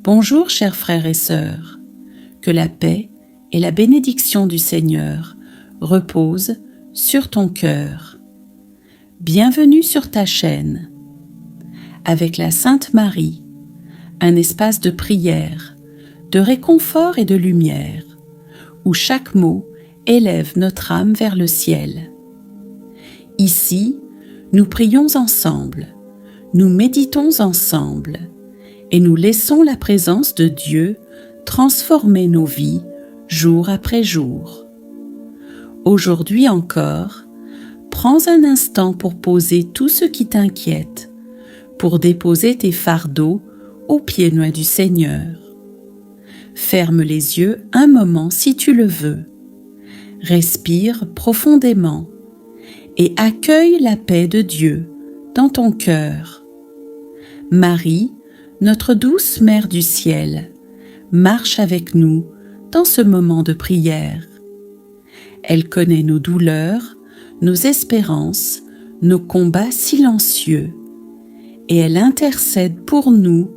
Bonjour chers frères et sœurs, que la paix et la bénédiction du Seigneur reposent sur ton cœur. Bienvenue sur ta chaîne. Avec la Sainte Marie, un espace de prière, de réconfort et de lumière, où chaque mot élève notre âme vers le ciel. Ici, nous prions ensemble, nous méditons ensemble, et nous laissons la présence de Dieu transformer nos vies jour après jour. Aujourd'hui encore, prends un instant pour poser tout ce qui t'inquiète, pour déposer tes fardeaux aux pieds nus du Seigneur. Ferme les yeux un moment si tu le veux. Respire profondément et accueille la paix de Dieu dans ton cœur. Marie, notre douce Mère du ciel, marche avec nous dans ce moment de prière. Elle connaît nos douleurs, nos espérances, nos combats silencieux, et elle intercède pour nous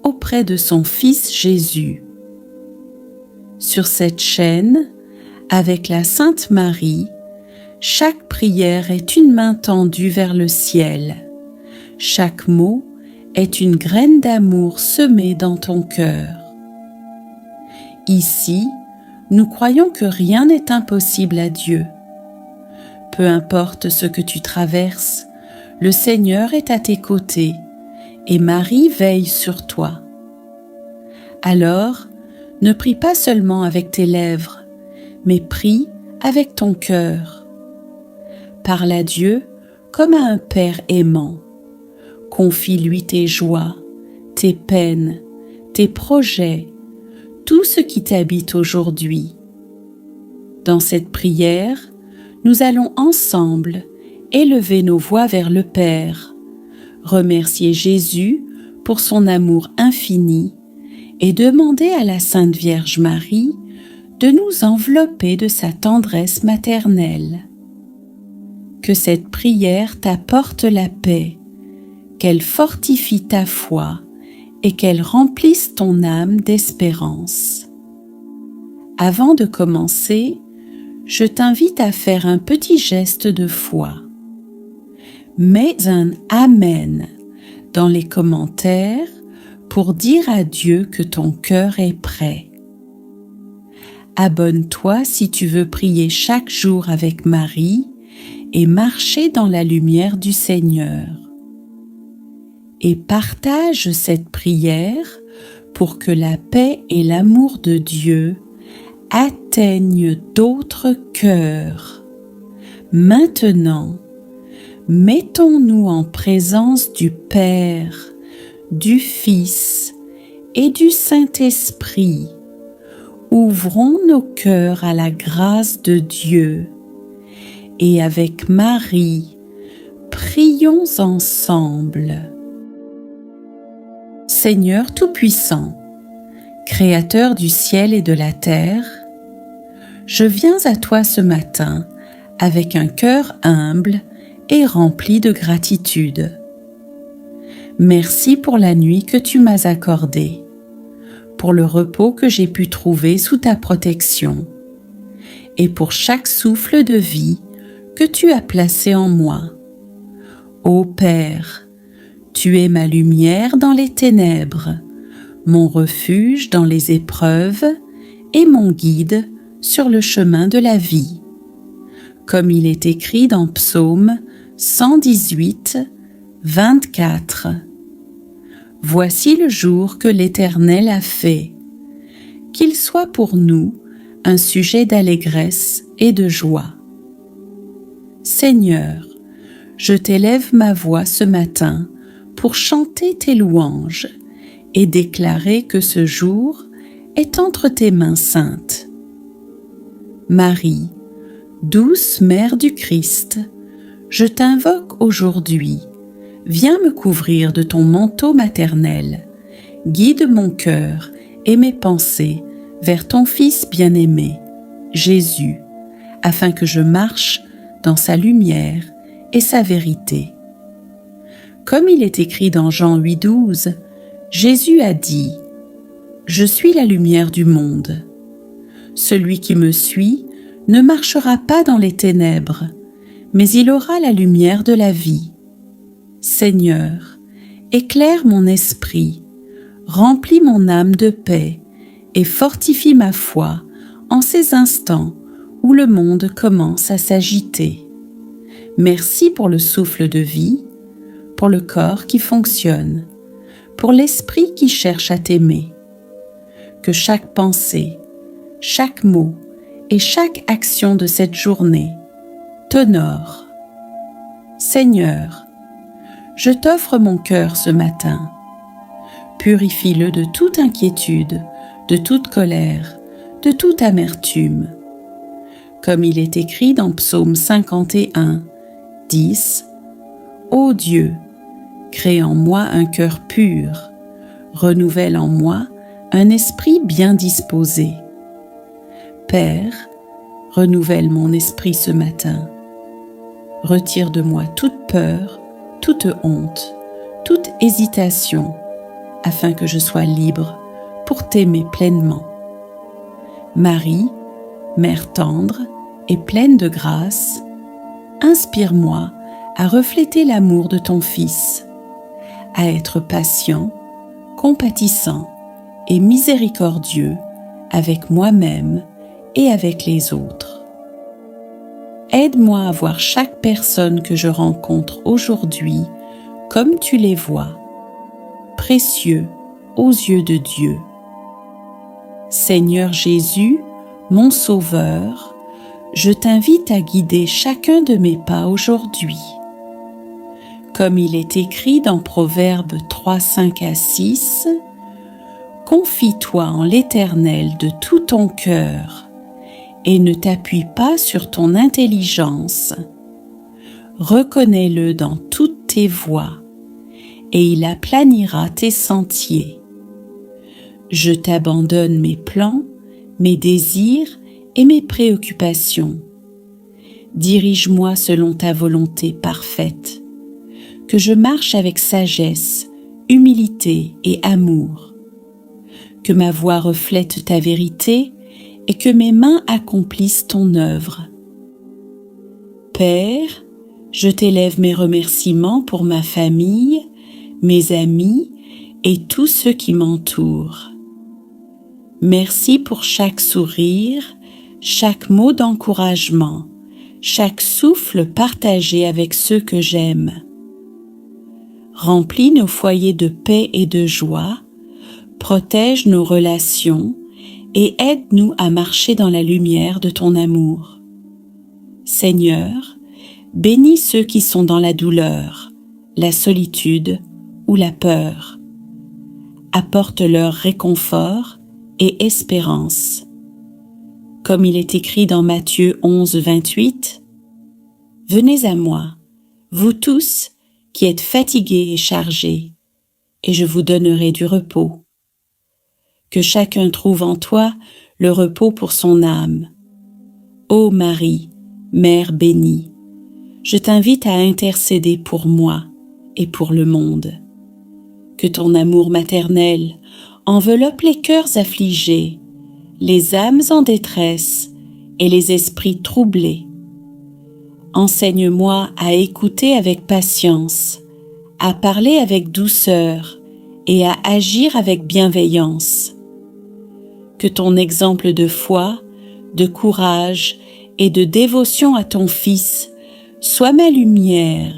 auprès de son Fils Jésus. Sur cette chaîne, avec la Sainte Marie, chaque prière est une main tendue vers le ciel. Chaque mot est une graine d'amour semée dans ton cœur. Ici, nous croyons que rien n'est impossible à Dieu. Peu importe ce que tu traverses, le Seigneur est à tes côtés et Marie veille sur toi. Alors, ne prie pas seulement avec tes lèvres, mais prie avec ton cœur. Parle à Dieu comme à un Père aimant. Confie-lui tes joies, tes peines, tes projets, tout ce qui t'habite aujourd'hui. Dans cette prière, nous allons ensemble élever nos voix vers le Père, remercier Jésus pour son amour infini et demander à la Sainte Vierge Marie de nous envelopper de sa tendresse maternelle. Que cette prière t'apporte la paix, qu'elle fortifie ta foi et qu'elle remplisse ton âme d'espérance. Avant de commencer, je t'invite à faire un petit geste de foi. Mets un Amen dans les commentaires pour dire à Dieu que ton cœur est prêt. Abonne-toi si tu veux prier chaque jour avec Marie et marcher dans la lumière du Seigneur. Et partage cette prière pour que la paix et l'amour de Dieu atteignent d'autres cœurs. Maintenant, mettons-nous en présence du Père, du Fils et du Saint-Esprit. Ouvrons nos cœurs à la grâce de Dieu et avec Marie, prions ensemble. Seigneur Tout-Puissant, Créateur du ciel et de la terre, je viens à toi ce matin avec un cœur humble et rempli de gratitude. Merci pour la nuit que tu m'as accordée, pour le repos que j'ai pu trouver sous ta protection, et pour chaque souffle de vie que tu as placé en moi. Ô Père, tu es ma lumière dans les ténèbres, mon refuge dans les épreuves et mon guide sur le chemin de la vie. Comme il est écrit dans Psaume 118, 24. Voici le jour que l'Éternel a fait. Qu'il soit pour nous un sujet d'allégresse et de joie. Seigneur, je t'élève ma voix ce matin pour chanter tes louanges et déclarer que ce jour est entre tes mains saintes. Marie, douce Mère du Christ, je t'invoque aujourd'hui. Viens me couvrir de ton manteau maternel. Guide mon cœur et mes pensées vers ton Fils bien-aimé, Jésus, afin que je marche dans sa lumière et sa vérité. Comme il est écrit dans Jean 8,12, Jésus a dit Je suis la lumière du monde. Celui qui me suit ne marchera pas dans les ténèbres, mais il aura la lumière de la vie. Seigneur, éclaire mon esprit, remplis mon âme de paix et fortifie ma foi en ces instants où le monde commence à s'agiter. Merci pour le souffle de vie, pour le corps qui fonctionne, pour l'esprit qui cherche à t'aimer. Que chaque pensée, chaque mot et chaque action de cette journée t'honore. Seigneur, je t'offre mon cœur ce matin. Purifie-le de toute inquiétude, de toute colère, de toute amertume. Comme il est écrit dans Psaume 51, 10, « Ô Dieu, crée en moi un cœur pur, renouvelle en moi un esprit bien disposé. » Père, renouvelle mon esprit ce matin. Retire de moi toute peur, toute honte, toute hésitation, afin que je sois libre pour t'aimer pleinement. Marie, Mère tendre et pleine de grâce, inspire-moi à refléter l'amour de ton Fils, à être patient, compatissant et miséricordieux avec moi-même et avec les autres. Aide-moi à voir chaque personne que je rencontre aujourd'hui comme tu les vois, précieux aux yeux de Dieu. Seigneur Jésus, mon Sauveur, je t'invite à guider chacun de mes pas aujourd'hui. Comme il est écrit dans Proverbes 3, 5 à 6, « Confie-toi en l'Éternel de tout ton cœur et ne t'appuie pas sur ton intelligence. Reconnais-le dans toutes tes voies et il aplanira tes sentiers. Je t'abandonne mes plans, mes désirs et mes préoccupations. Dirige-moi selon ta volonté parfaite, que je marche avec sagesse, humilité et amour, que ma voix reflète ta vérité et que mes mains accomplissent ton œuvre. Père, je t'élève mes remerciements pour ma famille, mes amis et tous ceux qui m'entourent. Merci pour chaque sourire, chaque mot d'encouragement, chaque souffle partagé avec ceux que j'aime. Remplis nos foyers de paix et de joie, protège nos relations et aide-nous à marcher dans la lumière de ton amour. Seigneur, bénis ceux qui sont dans la douleur, la solitude ou la peur. Apporte-leur réconfort et espérance. Comme il est écrit dans Matthieu 11, 28, « Venez à moi, vous tous qui êtes fatigués et chargés, et je vous donnerai du repos. » Que chacun trouve en toi le repos pour son âme. Ô Marie, Mère bénie, je t'invite à intercéder pour moi et pour le monde. Que ton amour maternel enveloppe les cœurs affligés, les âmes en détresse et les esprits troublés. Enseigne-moi à écouter avec patience, à parler avec douceur et à agir avec bienveillance. Que ton exemple de foi, de courage et de dévotion à ton Fils soit ma lumière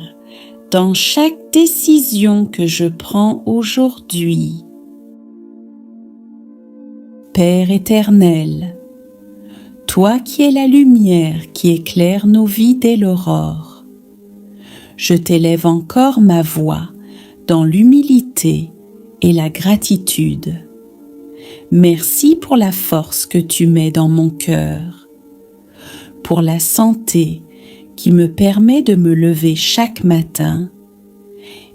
dans chaque décision que je prends aujourd'hui. Père éternel, toi qui es la lumière qui éclaire nos vies dès l'aurore, je t'élève encore ma voix dans l'humilité et la gratitude. Merci pour la force que tu mets dans mon cœur, pour la santé qui me permet de me lever chaque matin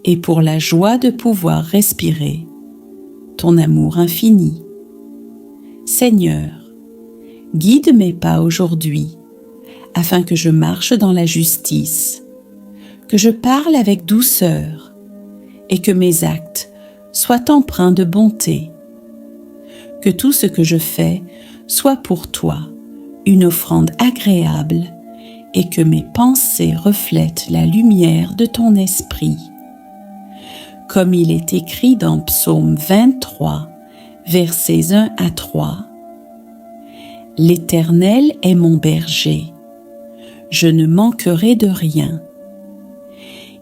et pour la joie de pouvoir respirer ton amour infini. Seigneur, guide mes pas aujourd'hui afin que je marche dans la justice, que je parle avec douceur et que mes actes soient empreints de bonté. que tout ce que je fais soit pour toi une offrande agréable et que mes pensées reflètent la lumière de ton esprit. Comme il est écrit dans Psaume 23, versets 1 à 3, « L'Éternel est mon berger, je ne manquerai de rien.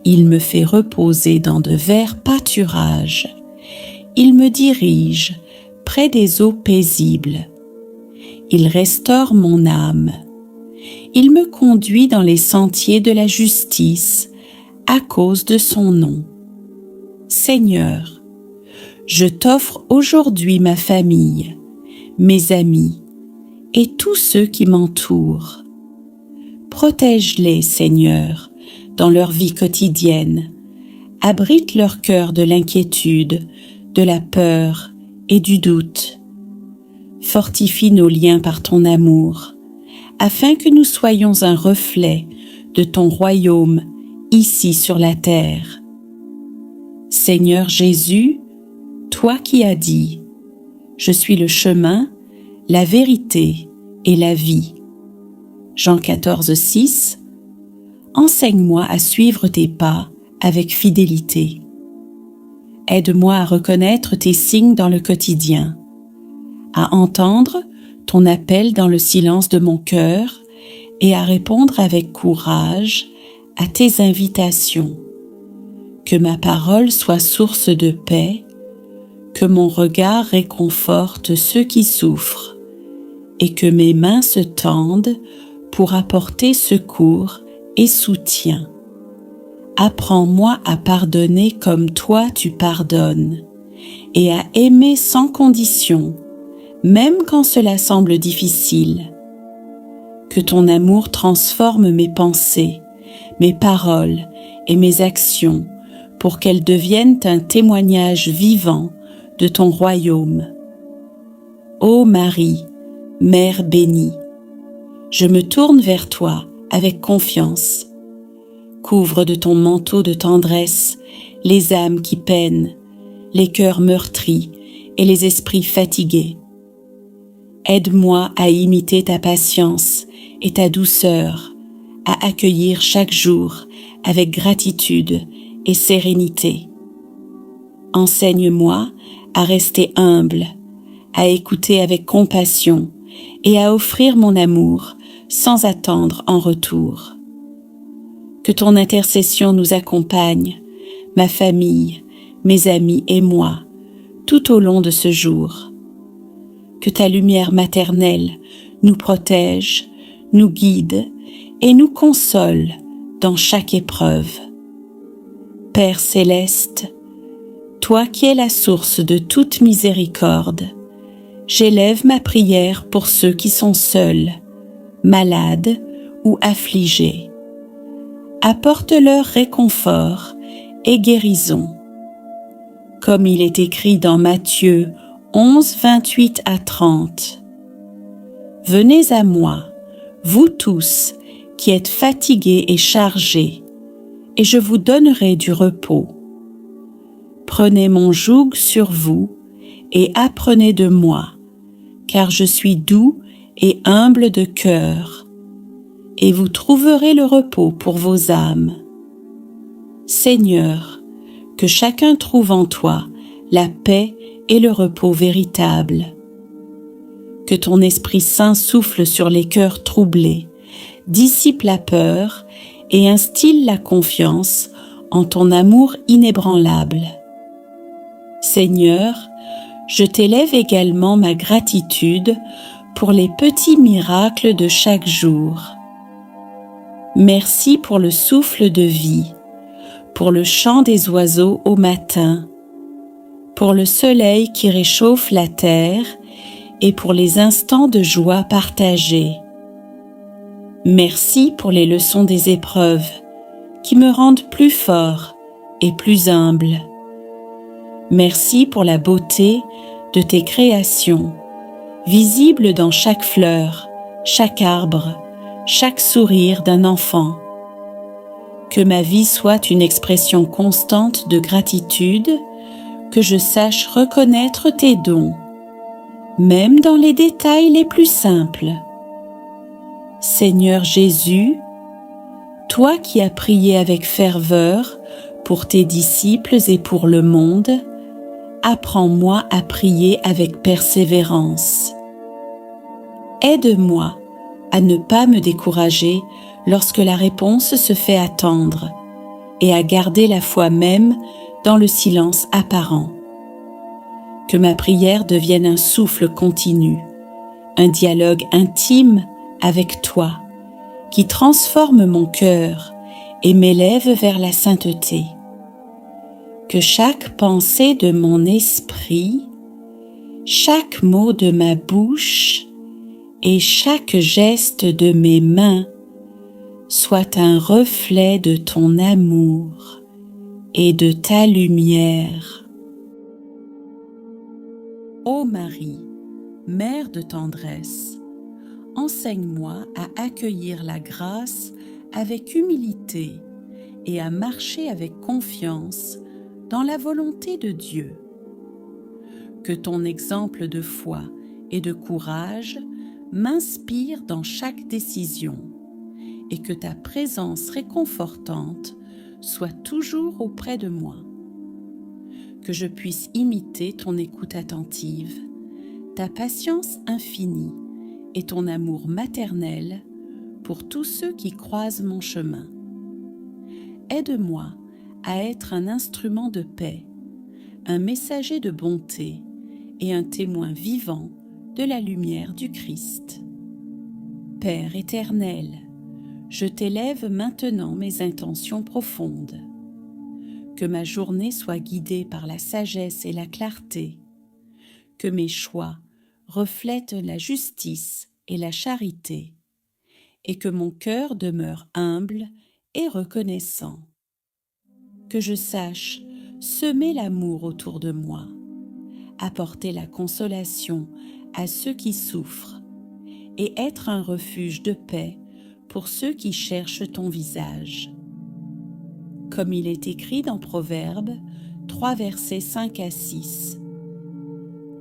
Il me fait reposer dans de verts pâturages, il me dirige près des eaux paisibles. Il restaure mon âme. Il me conduit dans les sentiers de la justice à cause de son nom. Seigneur, je t'offre aujourd'hui ma famille, mes amis et tous ceux qui m'entourent. Protège-les, Seigneur, dans leur vie quotidienne. Abrite leur cœur de l'inquiétude, de la peur et du doute. Fortifie nos liens par ton amour, afin que nous soyons un reflet de ton royaume ici sur la terre. Seigneur Jésus, toi qui as dit « Je suis le chemin, la vérité et la vie ». Jean 14, 6. Enseigne-moi à suivre tes pas avec fidélité. Aide-moi à reconnaître tes signes dans le quotidien, à entendre ton appel dans le silence de mon cœur et à répondre avec courage à tes invitations. Que ma parole soit source de paix, que mon regard réconforte ceux qui souffrent et que mes mains se tendent pour apporter secours et soutien. Apprends-moi à pardonner comme toi tu pardonnes et à aimer sans condition, même quand cela semble difficile. Que ton amour transforme mes pensées, mes paroles et mes actions pour qu'elles deviennent un témoignage vivant de ton royaume. Ô Marie, Mère bénie, je me tourne vers toi avec confiance. Couvre de ton manteau de tendresse les âmes qui peinent, les cœurs meurtris et les esprits fatigués. Aide-moi à imiter ta patience et ta douceur, à accueillir chaque jour avec gratitude et sérénité. Enseigne-moi à rester humble, à écouter avec compassion et à offrir mon amour sans attendre en retour. Que ton intercession nous accompagne, ma famille, mes amis et moi, tout au long de ce jour. Que ta lumière maternelle nous protège, nous guide et nous console dans chaque épreuve. Père céleste, toi qui es la source de toute miséricorde, j'élève ma prière pour ceux qui sont seuls, malades ou affligés. Apporte-leur réconfort et guérison. Comme il est écrit dans Matthieu 11, 28 à 30. Venez à moi, vous tous qui êtes fatigués et chargés, et je vous donnerai du repos. Prenez mon joug sur vous et apprenez de moi, car je suis doux et humble de cœur, et vous trouverez le repos pour vos âmes. Seigneur, que chacun trouve en toi la paix et le repos véritable. Que ton Esprit Saint souffle sur les cœurs troublés, dissipe la peur et instille la confiance en ton amour inébranlable. Seigneur, je t'élève également ma gratitude pour les petits miracles de chaque jour. Merci pour le souffle de vie, pour le chant des oiseaux au matin, pour le soleil qui réchauffe la terre et pour les instants de joie partagés. Merci pour les leçons des épreuves qui me rendent plus fort et plus humble. Merci pour la beauté de tes créations, visibles dans chaque fleur, chaque arbre, chaque sourire d'un enfant. Que ma vie soit une expression constante de gratitude, que je sache reconnaître tes dons. même dans les détails les plus simples. Seigneur Jésus, toi qui as prié avec ferveur pour tes disciples et pour le monde, apprends-moi à prier avec persévérance. Aide-moi à ne pas me décourager lorsque la réponse se fait attendre et à garder la foi même dans le silence apparent. Que ma prière devienne un souffle continu, un dialogue intime avec toi, qui transforme mon cœur et m'élève vers la sainteté. Que chaque pensée de mon esprit, chaque mot de ma bouche et chaque geste de mes mains soit un reflet de ton amour et de ta lumière. Ô Marie, Mère de tendresse, enseigne-moi à accueillir la grâce avec humilité et à marcher avec confiance dans la volonté de Dieu. Que ton exemple de foi et de courage m'inspire dans chaque décision et que ta présence réconfortante soit toujours auprès de moi. Que je puisse imiter ton écoute attentive, ta patience infinie et ton amour maternel pour tous ceux qui croisent mon chemin. Aide-moi à être un instrument de paix, un messager de bonté et un témoin vivant de la lumière du Christ. Père éternel, je t'élève maintenant mes intentions profondes. Que ma journée soit guidée par la sagesse et la clarté, que mes choix reflètent la justice et la charité, et que mon cœur demeure humble et reconnaissant. Que je sache semer l'amour autour de moi, apporter la consolation à ceux qui souffrent et être un refuge de paix pour ceux qui cherchent ton visage. Comme il est écrit dans Proverbes 3 versets 5 à 6.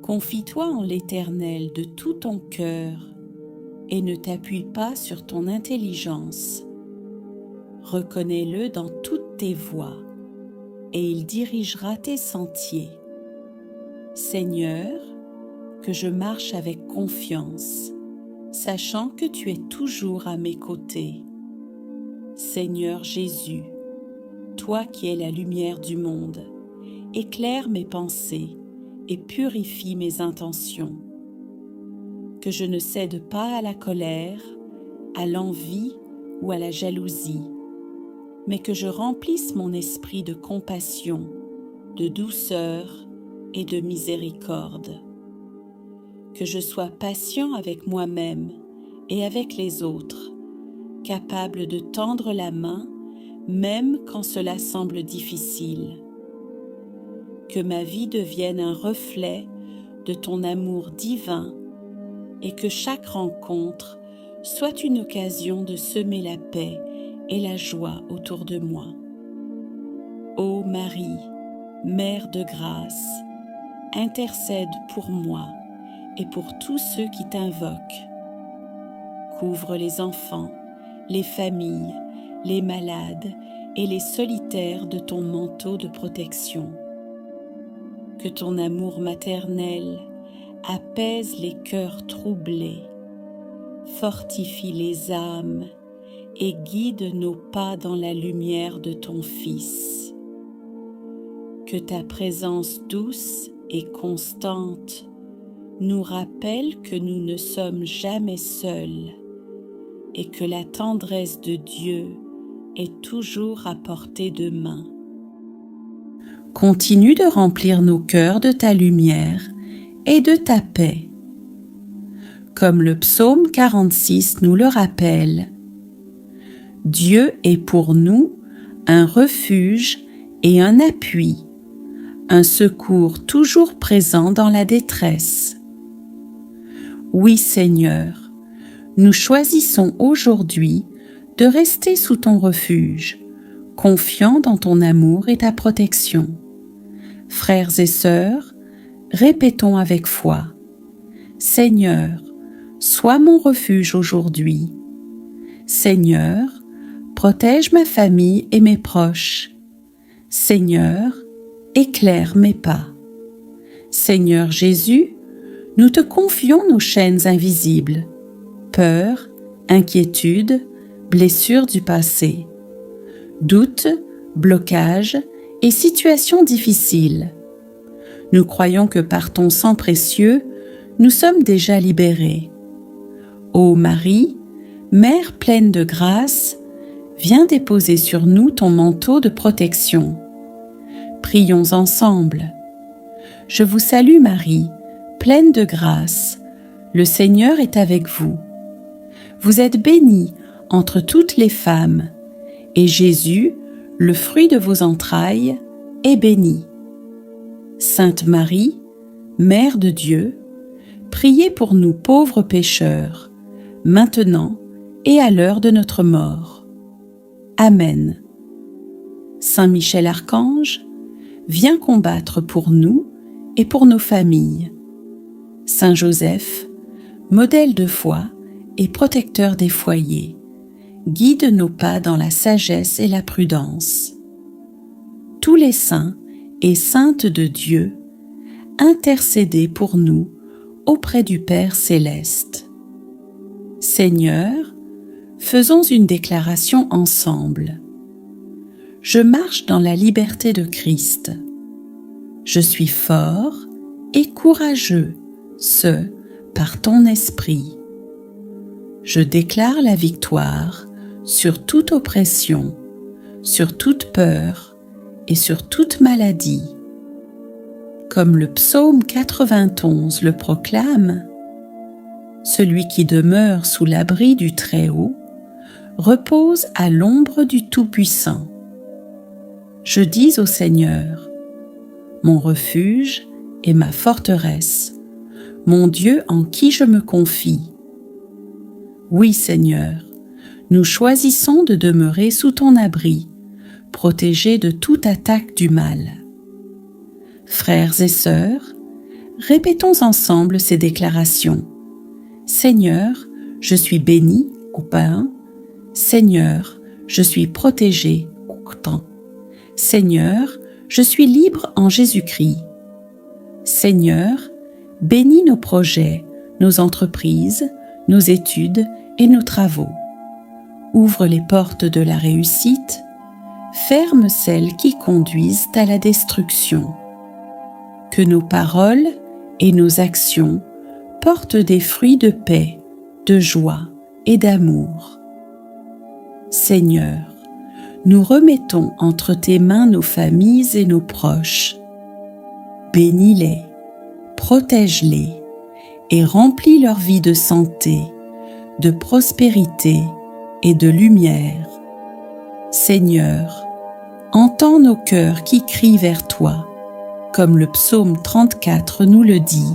Confie-toi en l'Éternel de tout ton cœur et ne t'appuie pas sur ton intelligence. Reconnais-le dans toutes tes voies et il dirigera tes sentiers. Seigneur, que je marche avec confiance, sachant que tu es toujours à mes côtés. Seigneur Jésus, toi qui es la lumière du monde, éclaire mes pensées et purifie mes intentions. Que je ne cède pas à la colère, à l'envie ou à la jalousie, mais que je remplisse mon esprit de compassion, de douceur et de miséricorde. Que je sois patient avec moi-même et avec les autres, capable de tendre la main même quand cela semble difficile. Que ma vie devienne un reflet de ton amour divin et que chaque rencontre soit une occasion de semer la paix et la joie autour de moi. Ô Marie, Mère de grâce, intercède pour moi et pour tous ceux qui t'invoquent. Couvre les enfants, les familles, les malades et les solitaires de ton manteau de protection. Que ton amour maternel apaise les cœurs troublés, fortifie les âmes et guide nos pas dans la lumière de ton Fils. Que ta présence douce et constante nous rappelle que nous ne sommes jamais seuls et que la tendresse de Dieu est toujours à portée de main. Continue de remplir nos cœurs de ta lumière et de ta paix. Comme le psaume 46 nous le rappelle, Dieu est pour nous un refuge et un appui, un secours toujours présent dans la détresse. Oui Seigneur, nous choisissons aujourd'hui de rester sous ton refuge, confiants dans ton amour et ta protection. Frères et sœurs, répétons avec foi: Seigneur, sois mon refuge aujourd'hui. Seigneur, protège ma famille et mes proches. Seigneur, éclaire mes pas. Seigneur Jésus, nous te confions nos chaînes invisibles, peur, inquiétude, blessures du passé, doutes, blocages et situations difficiles. Nous croyons que par ton sang précieux, nous sommes déjà libérés. Ô Marie, Mère pleine de grâce, viens déposer sur nous ton manteau de protection. Prions ensemble. Je vous salue Marie, pleine de grâce. Le Seigneur est avec vous. Vous êtes bénie entre toutes les femmes, et Jésus, le fruit de vos entrailles, est béni. Sainte Marie, Mère de Dieu, priez pour nous pauvres pécheurs, maintenant et à l'heure de notre mort. Amen. Saint Michel Archange, viens combattre pour nous et pour nos familles. Saint Joseph, modèle de foi et protecteur des foyers, guide nos pas dans la sagesse et la prudence. Tous les saints et saintes de Dieu, intercédez pour nous auprès du Père céleste. Seigneur, faisons une déclaration ensemble. Je marche dans la liberté de Christ. Je suis fort et courageux, par ton esprit. Je déclare la victoire sur toute oppression, sur toute peur et sur toute maladie. Comme le psaume 91 le proclame, celui qui demeure sous l'abri du Très-Haut repose à l'ombre du Tout-Puissant. Je dis au Seigneur, mon refuge et ma forteresse, mon Dieu en qui je me confie. Oui, Seigneur, nous choisissons de demeurer sous ton abri, protégés de toute attaque du mal. Frères et sœurs, répétons ensemble ces déclarations. Seigneur, je suis béni au pain. Seigneur, je suis protégé au temps. Seigneur, je suis libre en Jésus-Christ. Seigneur, bénis nos projets, nos entreprises, nos études et nos travaux. Ouvre les portes de la réussite, ferme celles qui conduisent à la destruction. Que nos paroles et nos actions portent des fruits de paix, de joie et d'amour. Seigneur, nous remettons entre tes mains nos familles et nos proches. Bénis-les, protège-les et remplis leur vie de santé, de prospérité et de lumière. Seigneur, entends nos cœurs qui crient vers toi, comme le psaume 34 nous le dit.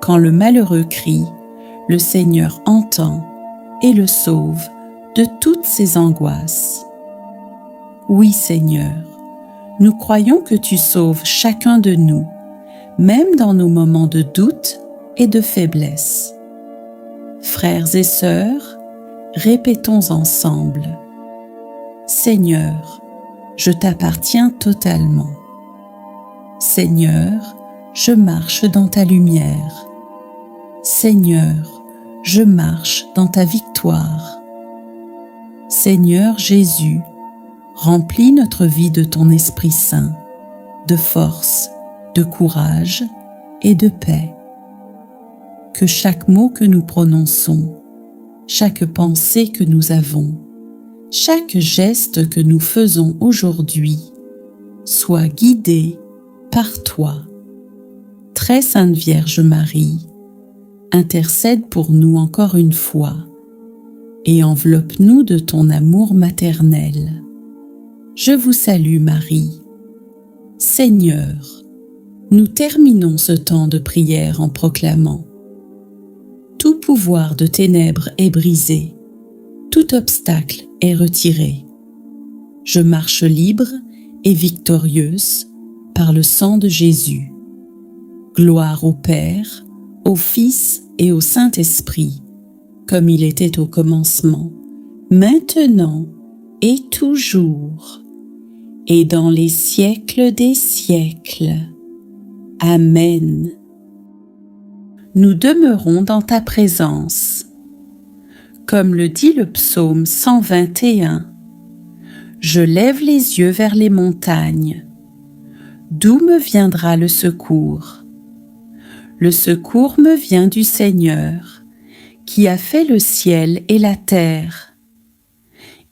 Quand le malheureux crie, le Seigneur entend et le sauve de toutes ses angoisses. Oui, Seigneur, nous croyons que tu sauves chacun de nous, même dans nos moments de doute et de faiblesse. Frères et sœurs, répétons ensemble. Seigneur, je t'appartiens totalement. Seigneur, je marche dans ta lumière. Seigneur, je marche dans ta victoire. Seigneur Jésus, remplis notre vie de ton Esprit Saint, de force, de courage et de paix. Que chaque mot que nous prononçons, chaque pensée que nous avons, chaque geste que nous faisons aujourd'hui soit guidé par toi. Très Sainte Vierge Marie, intercède pour nous encore une fois et enveloppe-nous de ton amour maternel. Je vous salue Marie. Seigneur, nous terminons ce temps de prière en proclamant: tout pouvoir de ténèbres est brisé, tout obstacle est retiré. Je marche libre et victorieuse par le sang de Jésus. Gloire au Père, au Fils et au Saint-Esprit, comme il était au commencement, maintenant et toujours, et dans les siècles des siècles. Amen. Nous demeurons dans ta présence. Comme le dit le psaume 121, je lève les yeux vers les montagnes. D'où me viendra le secours? Le secours me vient du Seigneur, qui a fait le ciel et la terre.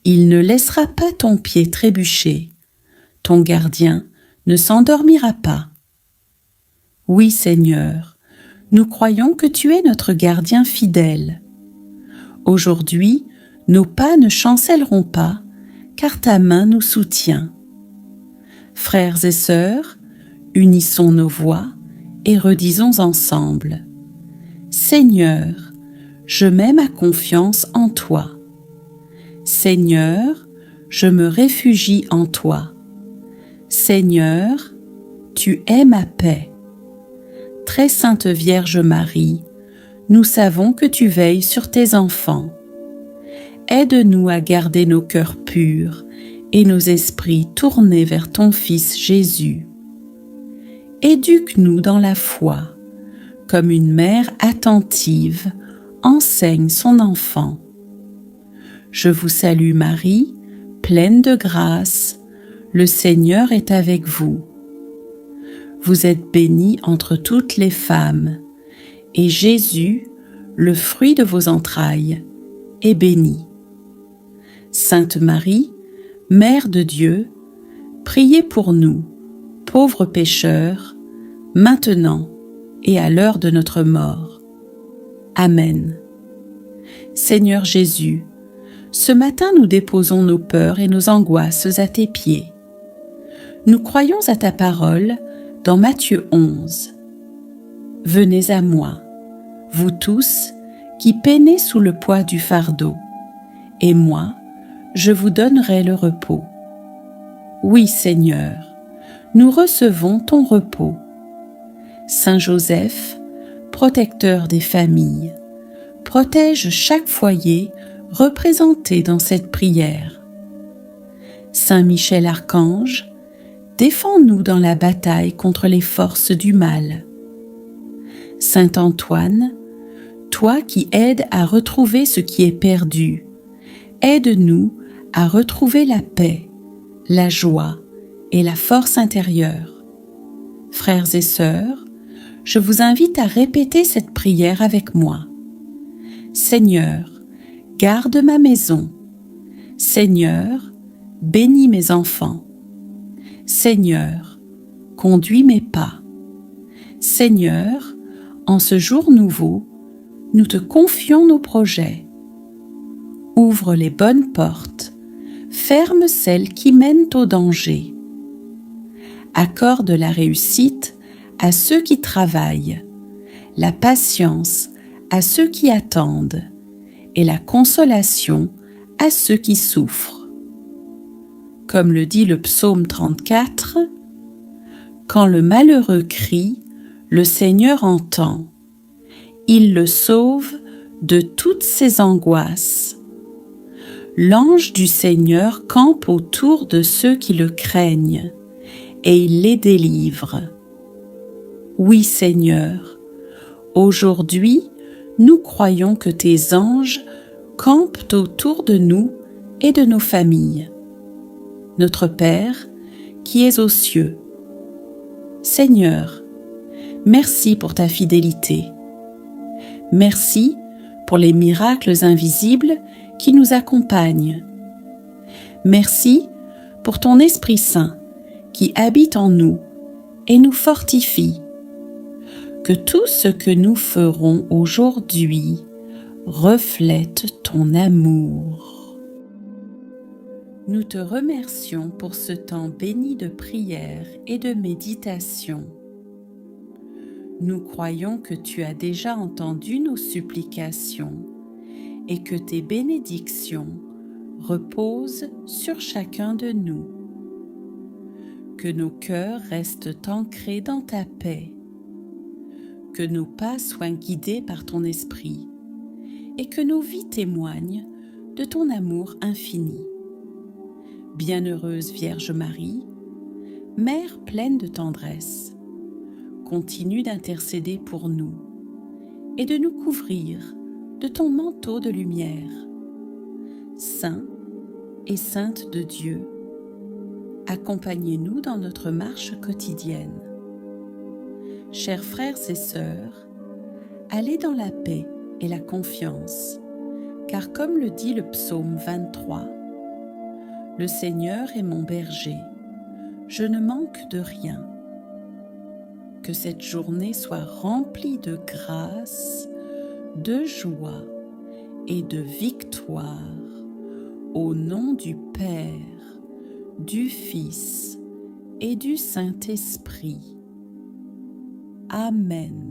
Il ne laissera pas ton pied trébucher, ton gardien ne s'endormira pas. Oui, Seigneur, nous croyons que tu es notre gardien fidèle. Aujourd'hui, nos pas ne chancelleront pas, car ta main nous soutient. Frères et sœurs, unissons nos voix et redisons ensemble. Seigneur, je mets ma confiance en toi. Seigneur, je me réfugie en toi. Seigneur, tu es ma paix. Très sainte Vierge Marie, nous savons que tu veilles sur tes enfants. Aide-nous à garder nos cœurs purs et nos esprits tournés vers ton Fils Jésus. Éduque-nous dans la foi, comme une mère attentive enseigne son enfant. Je vous salue Marie, pleine de grâce, le Seigneur est avec vous. Vous êtes bénie entre toutes les femmes, et Jésus, le fruit de vos entrailles, est béni. Sainte Marie, Mère de Dieu, priez pour nous, pauvres pécheurs, maintenant et à l'heure de notre mort. Amen. Seigneur Jésus, ce matin nous déposons nos peurs et nos angoisses à tes pieds. Nous croyons à ta parole dans Matthieu 11. Venez à moi, vous tous qui peinez sous le poids du fardeau, et moi, je vous donnerai le repos. Oui, Seigneur, nous recevons ton repos. Saint Joseph, protecteur des familles, protège chaque foyer représenté dans cette prière. Saint Michel Archange, défends-nous dans la bataille contre les forces du mal. Saint Antoine, toi qui aides à retrouver ce qui est perdu, aide-nous à retrouver la paix, la joie et la force intérieure. Frères et sœurs, je vous invite à répéter cette prière avec moi. Seigneur, garde ma maison. Seigneur, bénis mes enfants. Seigneur, conduis mes pas. Seigneur, en ce jour nouveau, nous te confions nos projets. Ouvre les bonnes portes, ferme celles qui mènent au danger. Accorde la réussite à ceux qui travaillent, la patience à ceux qui attendent et la consolation à ceux qui souffrent. Comme le dit le psaume 34, « Quand le malheureux crie, le Seigneur entend. Il le sauve de toutes ses angoisses. L'ange du Seigneur campe autour de ceux qui le craignent, et il les délivre. Oui, Seigneur, aujourd'hui, nous croyons que tes anges campent autour de nous et de nos familles. Notre Père, qui es aux cieux. Seigneur, merci pour ta fidélité. Merci pour les miracles invisibles qui nous accompagnent. Merci pour ton Esprit Saint qui habite en nous et nous fortifie. Que tout ce que nous ferons aujourd'hui reflète ton amour. Nous te remercions pour ce temps béni de prière et de méditation. Nous croyons que tu as déjà entendu nos supplications et que tes bénédictions reposent sur chacun de nous. Que nos cœurs restent ancrés dans ta paix. Que nos pas soient guidés par ton esprit et que nos vies témoignent de ton amour infini. Bienheureuse Vierge Marie, Mère pleine de tendresse, continue d'intercéder pour nous et de nous couvrir de ton manteau de lumière. Saint et Sainte de Dieu, accompagnez-nous dans notre marche quotidienne. Chers frères et sœurs, allez dans la paix et la confiance, car comme le dit le psaume 23, « Le Seigneur est mon berger, je ne manque de rien. » Que cette journée soit remplie de grâce, de joie et de victoire, au nom du Père, du Fils et du Saint-Esprit. Amen.